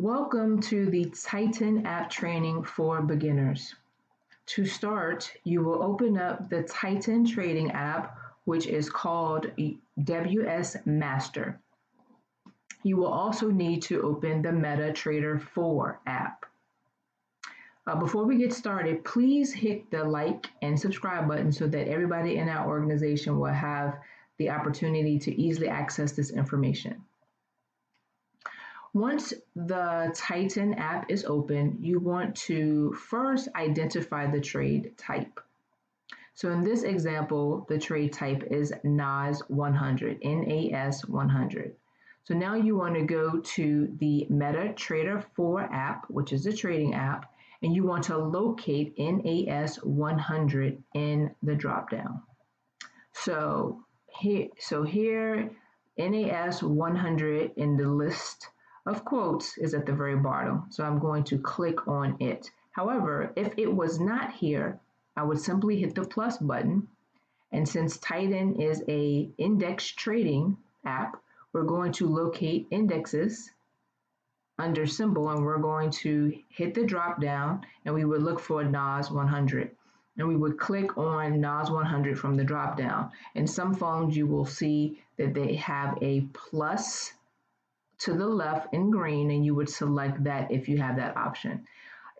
Welcome to the Titan app training for beginners. To start, you will open up the Titan trading app, which is called WS Master. You will also need to open the MetaTrader 4 app. Before we get started, please hit the like and subscribe button so that everybody in our organization will have the opportunity to easily access this information. Once the Titan app is open, you want to first identify the trade type. So in this example, the trade type is NAS 100, NAS 100. So now you want to go to the MetaTrader 4 app, which is the trading app, and you want to locate NAS 100 in the dropdown. So here, NAS 100 in the list of quotes is at the very bottom, so I'm going to click on it. However, if it was not here, I would simply hit the plus button, and since Titan is a index trading app, we're going to locate indexes under symbol, and we're going to hit the drop down, and we would look for NAS 100. And we would click on NAS 100 from the drop down. In some phones, you will see that they have a plus to the left in green, and you would select that if you have that option.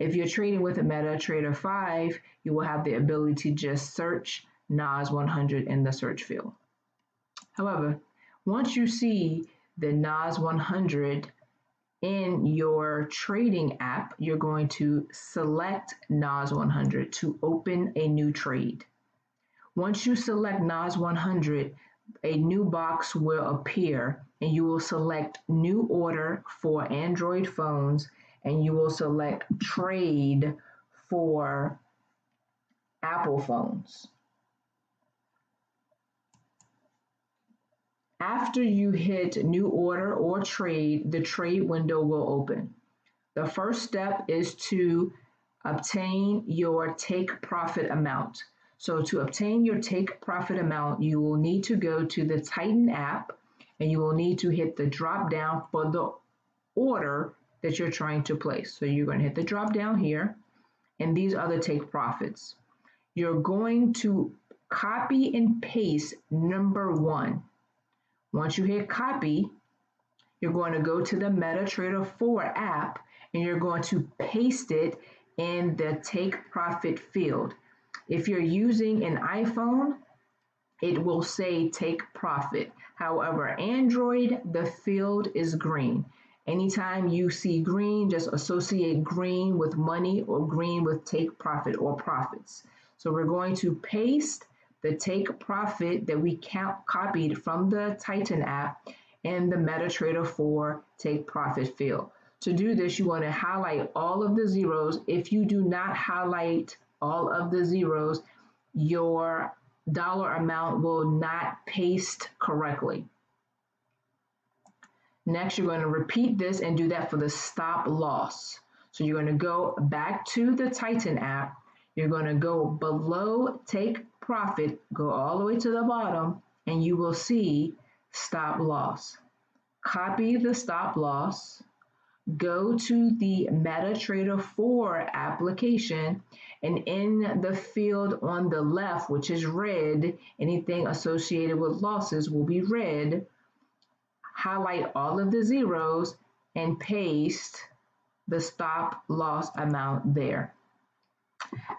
If you're trading with a MetaTrader 5, you will have the ability to just search NAS 100 in the search field. However, once you see the NAS 100 in your trading app, you're going to select NAS 100 to open a new trade. Once you select NAS 100, a new box will appear, and you will select new order for Android phones, and you will select trade for Apple phones. After you hit new order or trade, the trade window will open. The first step is to obtain your take profit amount. So to obtain your take profit amount, you will need to go to the Titan app, and you will need to hit the drop down for the order that you're trying to place. So you're going to hit the drop down here, and these are the take profits. You're going to copy and paste number 1. Once you hit copy, you're going to go to the MetaTrader 4 app, and you're going to paste it in the take profit field. If you're using an iPhone, it will say take profit. However, Android, the field is green. Anytime you see green, just associate green with money or green with take profit or profits. So we're going to paste the take profit that we copied from the Titan app in the MetaTrader 4 take profit field. To do this, you want to highlight all of the zeros. If you do not highlight all of the zeros, your dollar amount will not paste correctly. Next, you're going to repeat this and do that for the stop loss. So you're going to go back to the Titan app. You're going to go below take profit, go all the way to the bottom, and you will see stop loss. Copy the stop loss. Go to the MetaTrader 4 application, and in the field on the left, which is red, anything associated with losses will be red. Highlight all of the zeros and paste the stop loss amount there.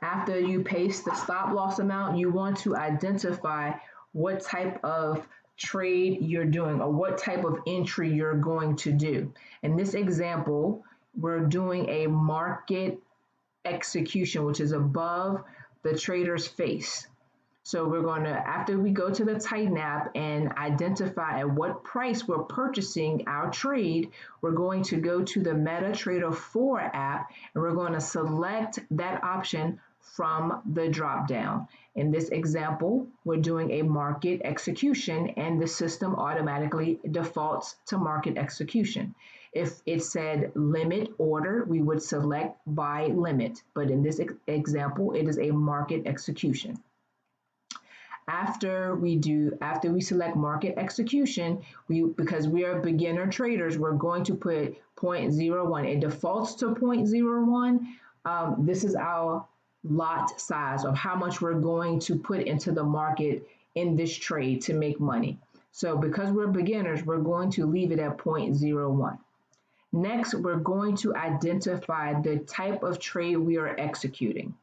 After you paste the stop loss amount, you want to identify what type of trade you're doing or what type of entry you're going to do. In this example, we're doing a market execution, which is above the trader's face. So we're going to, after we go to the Titan app and identify at what price we're purchasing our trade, we're going to go to the MetaTrader 4 app, and we're going to select that option from the drop down. In this example, we're doing a market execution, and the system automatically defaults to market execution. If it said limit order, we would select by limit, but in this example, it is a market execution. after we select market execution, because we are beginner traders, we're going to put 0.01. It defaults to 0.01. This is our lot size of how much we're going to put into the market in this trade to make money. So because we're beginners, we're going to leave it at 0.01. Next, we're going to identify the type of trade we are executing.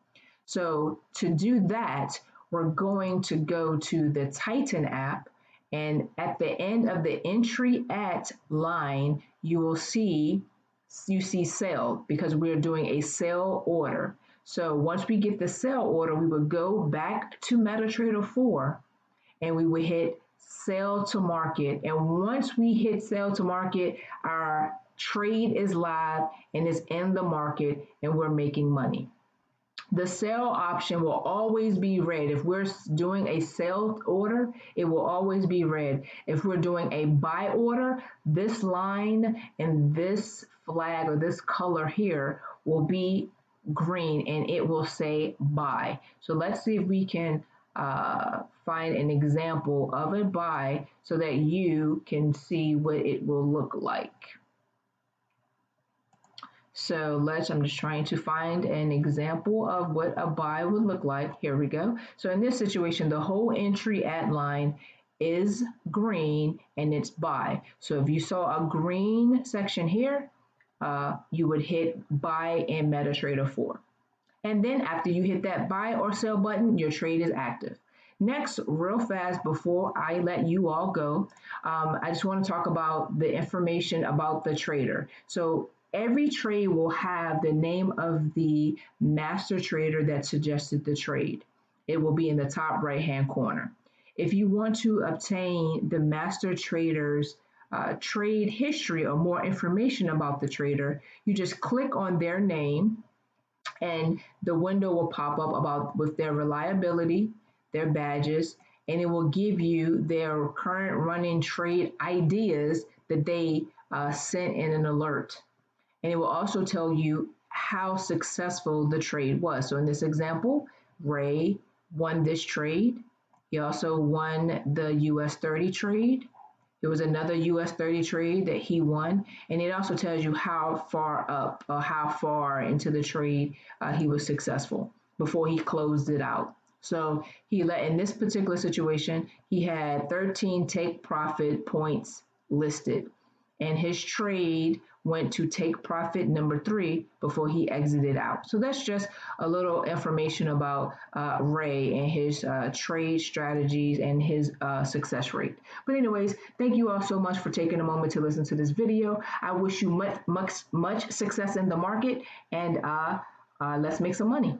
So to do that, we're going to go to the Titan app, and at the end of the entry at line, you see sell, because we're doing a sell order. So once we get the sell order, we would go back to MetaTrader 4 and we would hit sell to market. And once we hit sell to market, our trade is live and is in the market and we're making money. The sell option will always be red. If we're doing a sell order, it will always be red. If we're doing a buy order, this line and this flag or this color here will be green and it will say buy. So let's see if we can find an example of a buy so that you can see what it will look like. So I'm just trying to find an example of what a buy would look like. Here we go. So in this situation, the whole entry at line is green and it's buy. So if you saw a green section here, you would hit buy in MetaTrader 4. And then after you hit that buy or sell button, your trade is active. Next, real fast before I let you all go, I just want to talk about the information about the trader. So every trade will have the name of the master trader that suggested the trade. It will be in the top right-hand corner. If you want to obtain the master trader's trade history or more information about the trader, you just click on their name and the window will pop up with their reliability, their badges, and it will give you their current running trade ideas that they sent in an alert. And it will also tell you how successful the trade was. So in this example, Ray won this trade. He also won the US 30 trade. There was another US 30 trade that he won. And it also tells you how far up or how far into the trade he was successful before he closed it out. So in this particular situation, he had 13 take profit points listed. And his trade went to take profit number 3 before he exited out. So that's just a little information about Ray and his trade strategies and his success rate. But anyways, thank you all so much for taking a moment to listen to this video. I wish you much success in the market, and let's make some money.